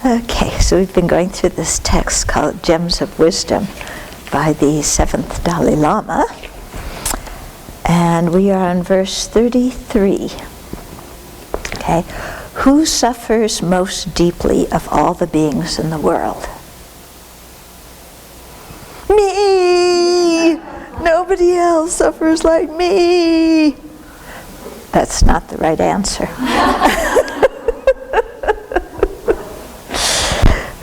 Okay, so we've been going through this text called Gems of Wisdom by the 7th Dalai Lama, and we are on verse 33. Okay, who suffers most deeply of all the beings in the world? Me! Nobody else suffers like me! That's not the right answer.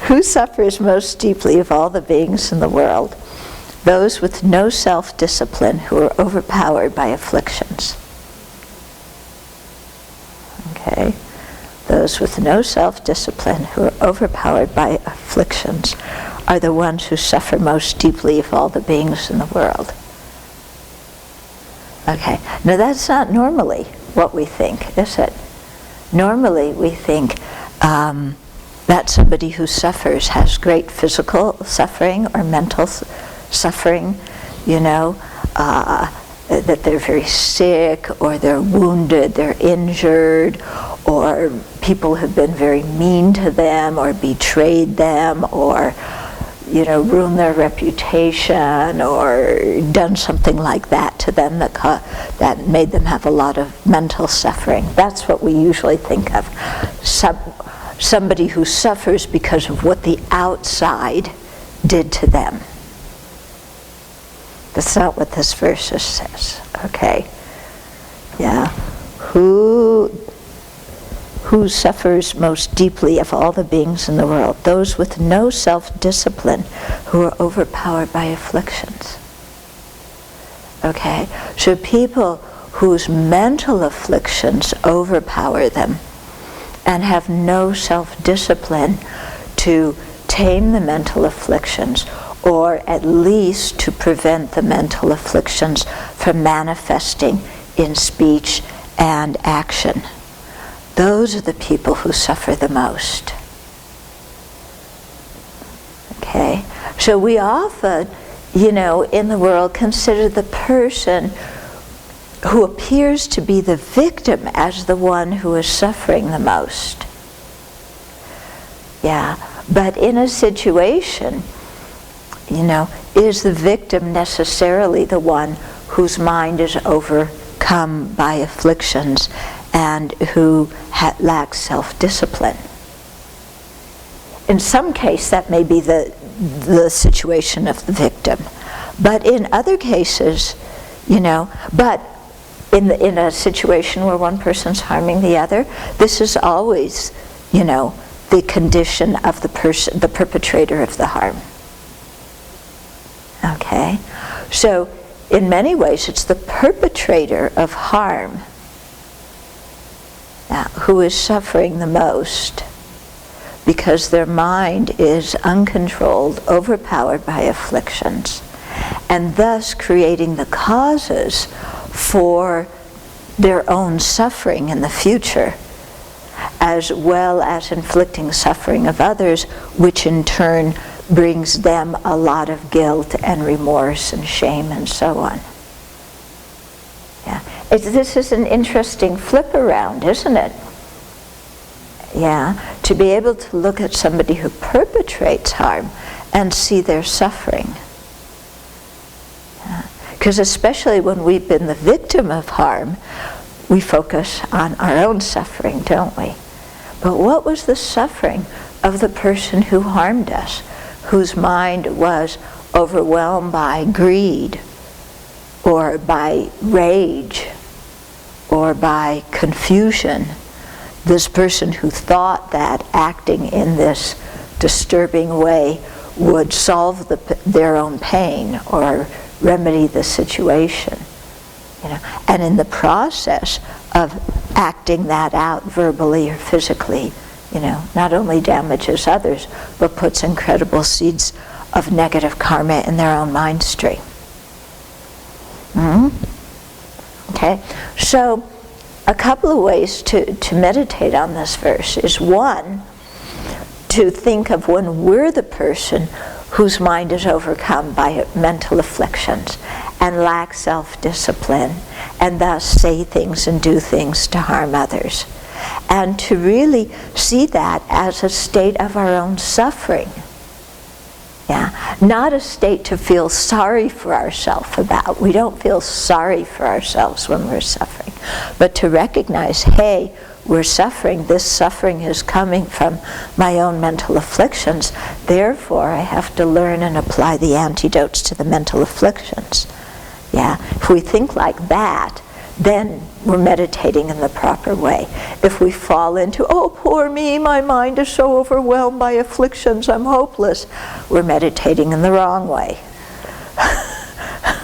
Who suffers most deeply of all the beings in the world? Those with no self-discipline who are overpowered by afflictions. Okay? Those with no self-discipline who are overpowered by afflictions are the ones who suffer most deeply of all the beings in the world. Okay, now that's not normally what we think, is it? Normally we think that somebody who suffers has great physical suffering or mental suffering, that they're very sick or they're wounded, they're injured, or people have been very mean to them or betrayed them or ruined their reputation or done something like that to them that made them have a lot of mental suffering. That's what we usually think of. Somebody who suffers because of what the outside did to them. That's not what this verse says. Okay. Yeah. Who suffers most deeply of all the beings in the world? Those with no self-discipline who are overpowered by afflictions. Okay. So people whose mental afflictions overpower them and have no self-discipline to tame the mental afflictions, or at least to prevent the mental afflictions from manifesting in speech and action. Those are the people who suffer the most. Okay? So we often, in the world consider the person who appears to be the victim as the one who is suffering the most. Yeah, but in a situation, is the victim necessarily the one whose mind is overcome by afflictions and who lacks self-discipline? In some case, that may be the situation of the victim. But in other cases, but in a situation where one person's harming the other, this is always, the condition of the perpetrator of the harm. Okay? So, in many ways, it's the perpetrator of harm who is suffering the most because their mind is uncontrolled, overpowered by afflictions, and thus creating the causes for their own suffering in the future, as well as inflicting suffering of others, which in turn brings them a lot of guilt and remorse and shame and so on. Yeah, this is an interesting flip around, isn't it? Yeah, to be able to look at somebody who perpetrates harm and see their suffering. Because especially when we've been the victim of harm, we focus on our own suffering, don't we? But what was the suffering of the person who harmed us, whose mind was overwhelmed by greed, or by rage, or by confusion? This person who thought that acting in this disturbing way would solve their own pain or remedy the situation, and in the process of acting that out verbally or physically, not only damages others, but puts incredible seeds of negative karma in their own mind stream. Okay, so a couple of ways to meditate on this verse is, one, to think of when we're the person whose mind is overcome by mental afflictions and lacks self-discipline, and thus say things and do things to harm others. and to really see that as a state of our own suffering. Yeah, not a state to feel sorry for ourselves about. We don't feel sorry for ourselves when we're suffering, but to recognize, hey, we're suffering. This suffering is coming from my own mental afflictions. Therefore, I have to learn and apply the antidotes to the mental afflictions. Yeah, if we think like that, then we're meditating in the proper way. If we fall into, oh, poor me, my mind is so overwhelmed by afflictions, I'm hopeless, we're meditating in the wrong way.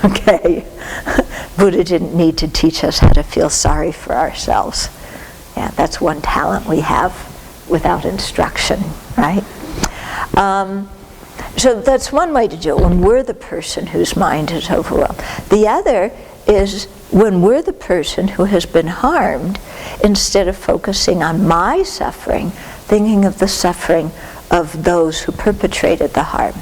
Okay? Buddha didn't need to teach us how to feel sorry for ourselves. Yeah, that's one talent we have without instruction, right? So that's one way to do it, when we're the person whose mind is overwhelmed. The other is when we're the person who has been harmed, instead of focusing on my suffering, thinking of the suffering of those who perpetrated the harm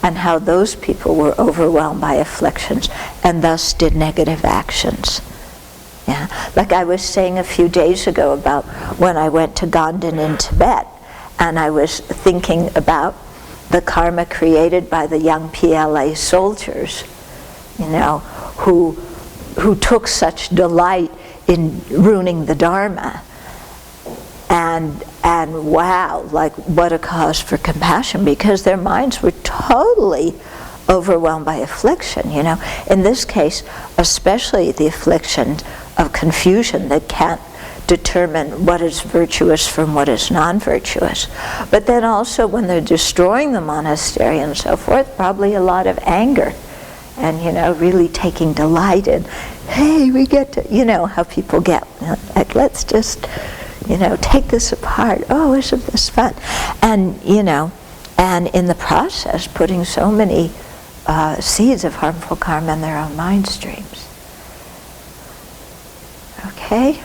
and how those people were overwhelmed by afflictions and thus did negative actions. Yeah, like I was saying a few days ago about when I went to Ganden in Tibet, and I was thinking about the karma created by the young PLA soldiers, you know, who took such delight in ruining the Dharma. And wow, like what a cause for compassion, because their minds were totally overwhelmed by affliction, you know. In this case, especially the affliction of confusion that can't determine what is virtuous from what is non-virtuous. But then also when they're destroying the monastery and so forth, probably a lot of anger. And, you know, really taking delight in, hey, we get to, you know, how people get, like, let's just, you know, take this apart. Oh, isn't this fun? And, you know, and in the process, putting so many seeds of harmful karma in their own mind streams. Okay?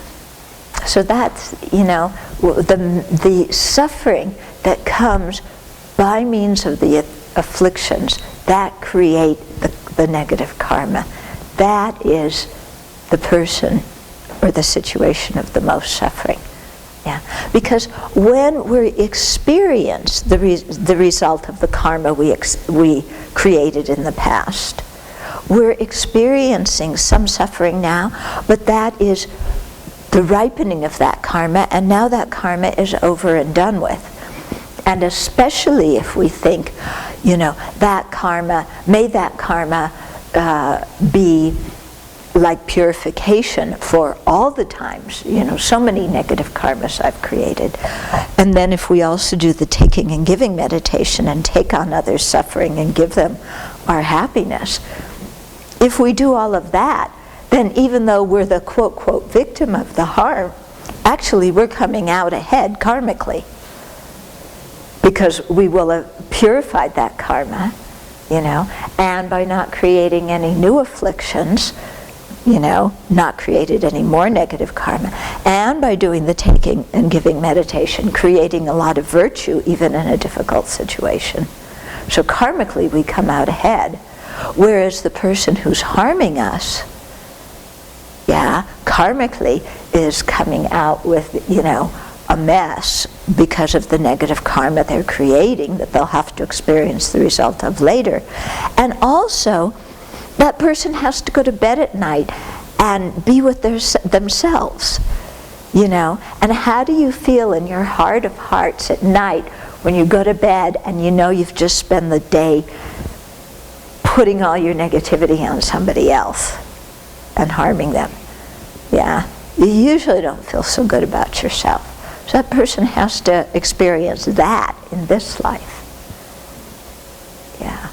So that's, you know, the suffering that comes by means of the afflictions that create the negative karma. That is the person or the situation of the most suffering. Yeah, because when we experience the result of the karma we created in the past, we're experiencing some suffering now, but that is the ripening of that karma, and now that karma is over and done with. And especially if we think, you know, that karma, may that karma be like purification for all the times, you know, so many negative karmas I've created. And then if we also do the taking and giving meditation and take on others' suffering and give them our happiness, if we do all of that, then even though we're the quote-quote victim of the harm, actually we're coming out ahead karmically, because we will have purified that karma, you know, and by not creating any new afflictions, you know, not created any more negative karma, and by doing the taking and giving meditation, creating a lot of virtue even in a difficult situation. So karmically we come out ahead, whereas the person who's harming us, yeah, karmically is coming out with, you know, a mess because of the negative karma they're creating that they'll have to experience the result of later. And also, that person has to go to bed at night and be with themselves, you know. And how do you feel in your heart of hearts at night when you go to bed and you know you've just spent the day putting all your negativity on somebody else and harming them? Yeah, you usually don't feel so good about yourself. So that person has to experience that in this life. Yeah.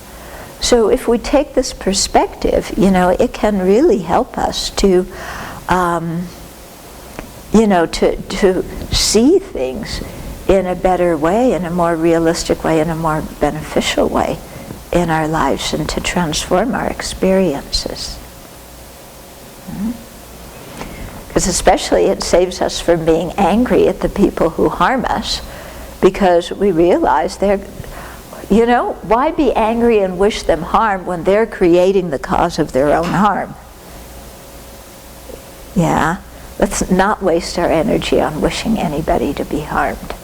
So if we take this perspective, you know, it can really help us to, you know, to see things in a better way, in a more realistic way, in a more beneficial way in our lives, and to transform our experiences. Because especially it saves us from being angry at the people who harm us, because we realize they're, you know, why be angry and wish them harm when they're creating the cause of their own harm? Yeah, Let's not waste our energy on wishing anybody to be harmed.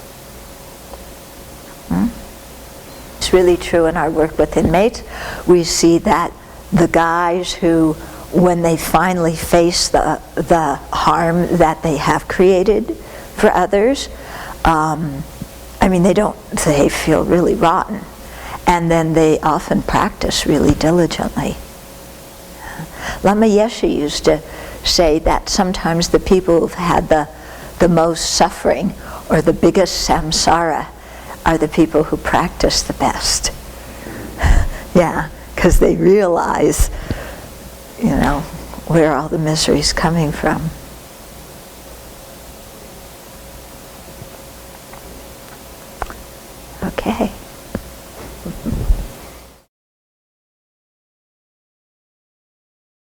It's really true in our work with inmates. We see that the guys who, when they finally face the harm that they have created for others, they feel really rotten. And then they often practice really diligently. Lama Yeshe used to say that sometimes the people who've had the most suffering or the biggest samsara are the people who practice the best. Yeah, because they realize, where all the misery's coming from. Okay.